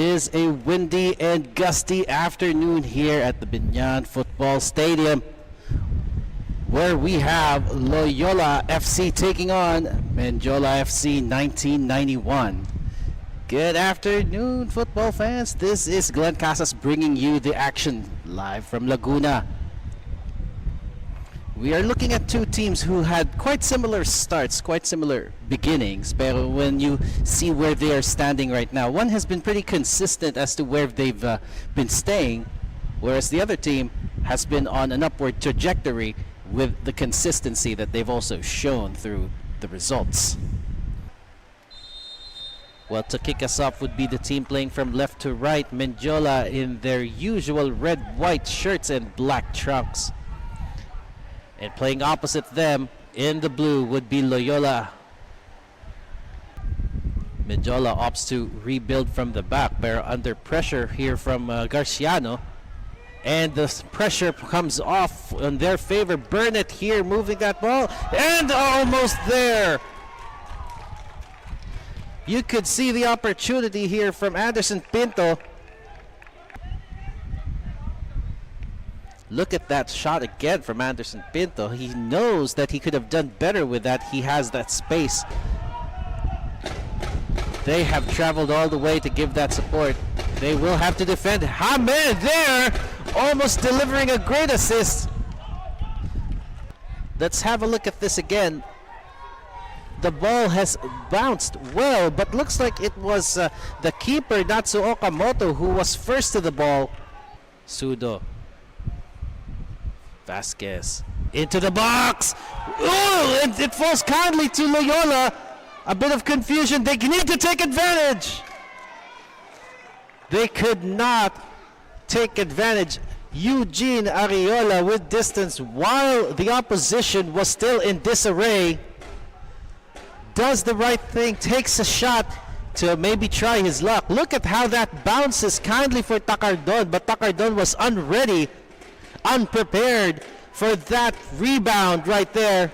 is a windy and gusty afternoon here at the Binyan Football Stadium, where we have Loyola FC taking on Mendiola FC 1991. Good afternoon, football fans. This is Glenn Casas bringing you the action live from Laguna. We are looking at two teams who had quite similar starts, quite similar beginnings, but when you see where they are standing right now, one has been pretty consistent as to where they've been staying, whereas the other team has been on an upward trajectory with the consistency that they've also shown through the results. Well, to kick us off would be the team playing from left to right, Mendiola in their usual red-white shirts and black trunks. And playing opposite them in the blue would be Loyola. Mendiola opts to rebuild from the back. They're under pressure here from Garciano. And the pressure comes off in their favor. Burnett here moving that ball. And almost there. You could see the opportunity here from Anderson Pinto. Look at that shot again from Anderson Pinto. He knows that he could have done better with that. He has that space. They have traveled all the way to give that support. They will have to defend. Hamed there, almost delivering a great assist. Let's have a look at this again. The ball has bounced well, but looks like it was the keeper, Natsu Okamoto, who was first to the ball. Sudo. Vasquez into the box. Oh, and it falls kindly to Loyola. A bit of confusion. They need to take advantage. They could not take advantage. Eugene Ariola with distance while the opposition was still in disarray. Does the right thing, takes a shot to maybe try his luck. Look at how that bounces kindly for Takardon, but Takardon was unready, unprepared for that rebound right there.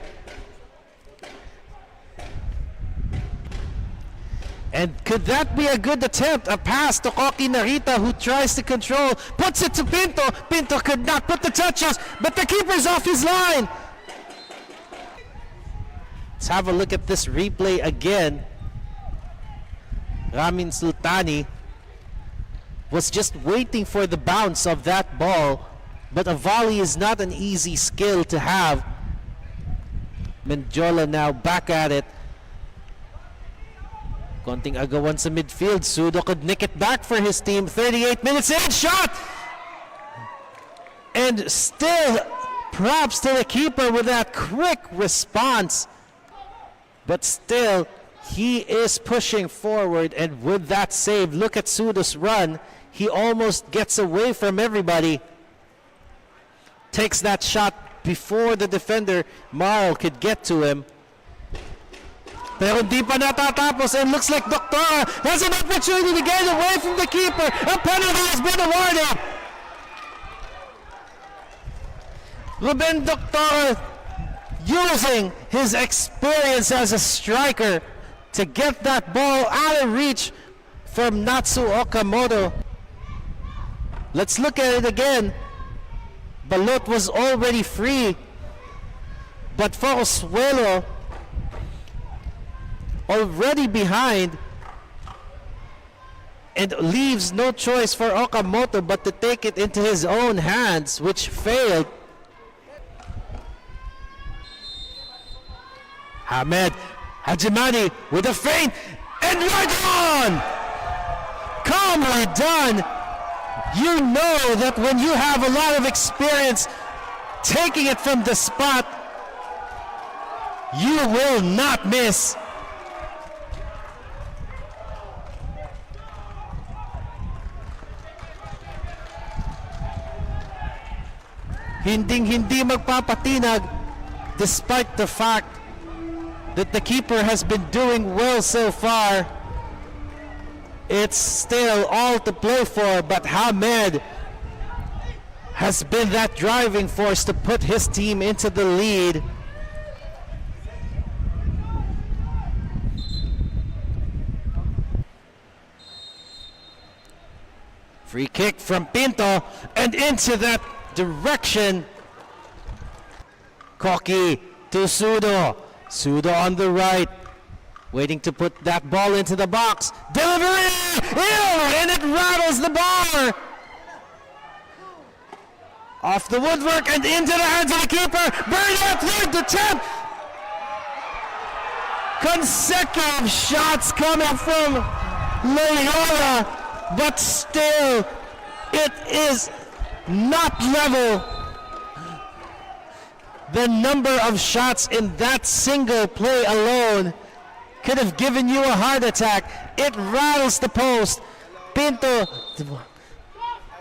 And could that be a good attempt? A pass to Koki Narita, who tries to control, puts it to Pinto. Pinto could not put the touches, but the keeper's off his line. Let's have a look at this replay again. Ramin Sultani was just waiting for the bounce of that ball. But a volley is not an easy skill to have. Mendiola now back at it. Konting agawan sa midfield. Sudo could nick it back for his team. 38 minutes in. Shot! And still props to the keeper with that quick response. But still, he is pushing forward. And with that save, look at Sudo's run. He almost gets away from everybody. Takes that shot before the defender Marl could get to him. Pero di pa natatapos, and looks like Doctora has an opportunity to get away from the keeper. A penalty has been awarded. Ruben Doctora using his experience as a striker to get that ball out of reach from Natsu Okamoto. Let's look at it again. Balot was already free, but Forosuelo already behind, and leaves no choice for Okamoto but to take it into his own hands, which failed. Hamed Hajimani with a feint, and right on! Calmly done. You know that when you have a lot of experience taking it from the spot, you will not miss. Hindi magpapatinag despite the fact that the keeper has been doing well so far. It's still all to play for, but Hamed has been that driving force to put his team into the lead. Free kick from Pinto and into that direction. Koki to Sudo. Sudo on the right. Waiting to put that ball into the box. Delivery! Ew! And it rattles the bar! Off the woodwork and into the hands of the keeper. Burnett third attempt! Consecutive shots coming from Loyola, but still it is not level. The number of shots in that single play alone could have given you a heart attack. It rattles the post. Pinto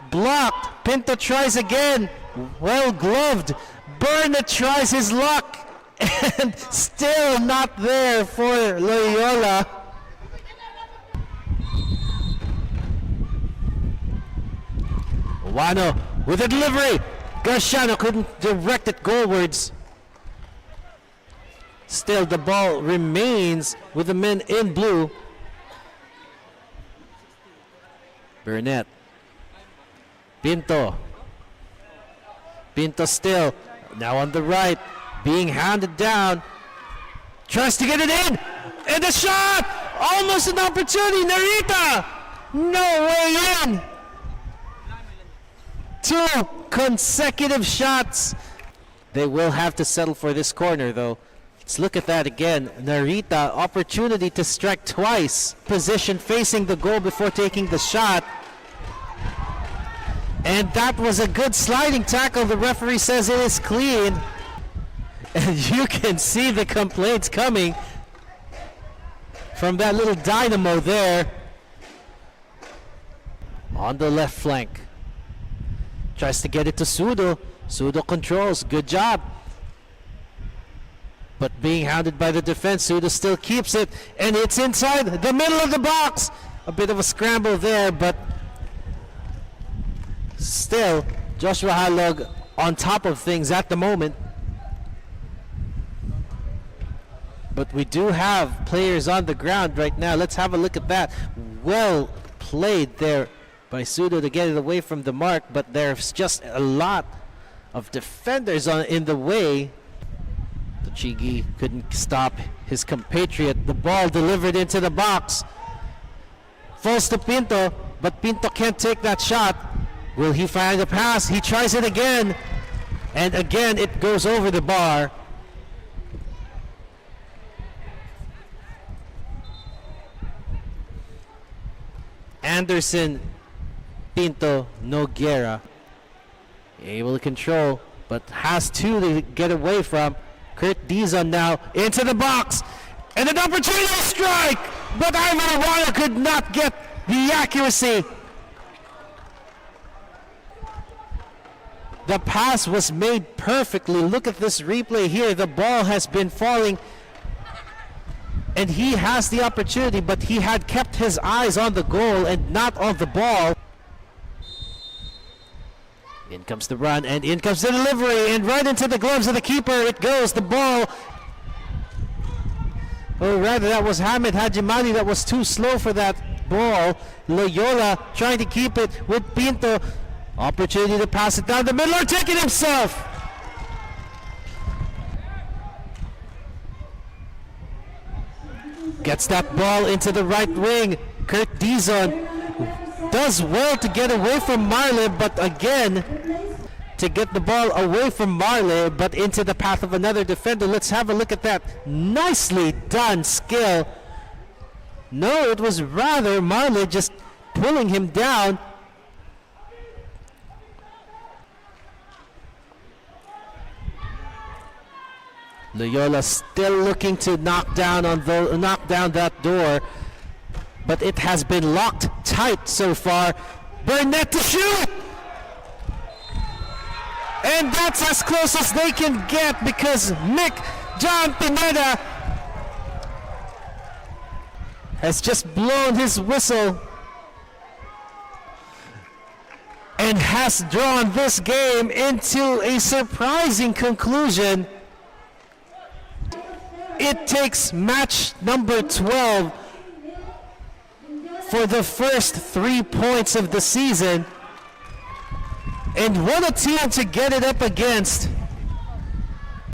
blocked. Pinto tries again. Well gloved. Burnett tries his luck. And still not there for Loyola. Wano with a delivery. Garciano couldn't direct it goalwards. Still the ball remains with the men in blue. Burnett. Pinto. Pinto still. Now on the right. Being handed down. Tries to get it in. And the shot! Almost an opportunity. Narita! No way in. 2 consecutive shots. They will have to settle for this corner though. Let's look at that again. Narita, opportunity to strike twice. Position facing the goal before taking the shot. And that was a good sliding tackle. The referee says it is clean. And you can see the complaints coming from that little dynamo there. On the left flank. Tries to get it to Sudo. Sudo controls. Good job. But being hounded by the defense, Sudo still keeps it. And it's inside the middle of the box. A bit of a scramble there, but still, Joshua Halog on top of things at the moment. But we do have players on the ground right now. Let's have a look at that. Well played there by Sudo to get it away from the mark, but there's just a lot of defenders in the way. Tochigi couldn't stop his compatriot. The ball delivered into the box. Falls to Pinto, but Pinto can't take that shot. Will he find a pass? He tries it again. And again, it goes over the bar. Anderson, Pinto, Noguera. Able to control, but has to get away from. Kurt Dizon now into the box. And an opportunity to strike! But Ivan Arroyo could not get the accuracy. The pass was made perfectly. Look at this replay here. The ball has been falling. And he has the opportunity, but he had kept his eyes on the goal and not on the ball. In comes the run, and in comes the delivery, and right into the gloves of the keeper it goes. The ball, or rather that was Hamid Hajimani that was too slow for that ball. Loyola trying to keep it with Pinto. Opportunity to pass it down the middle, or take it himself. Gets that ball into the right wing. Kurt Dizon does well to get away from Marley, but again, to get the ball away from Marley, but into the path of another defender. Let's have a look at that. Nicely done skill. No, it was rather Marley just pulling him down. Loyola still looking to knock down that door, but it has been locked tight so far. Burnett to shoot! And that's as close as they can get because John Pineda has just blown his whistle and has drawn this game into a surprising conclusion. It takes match number 12 for the first 3 points of the season. And what a team to get it up against.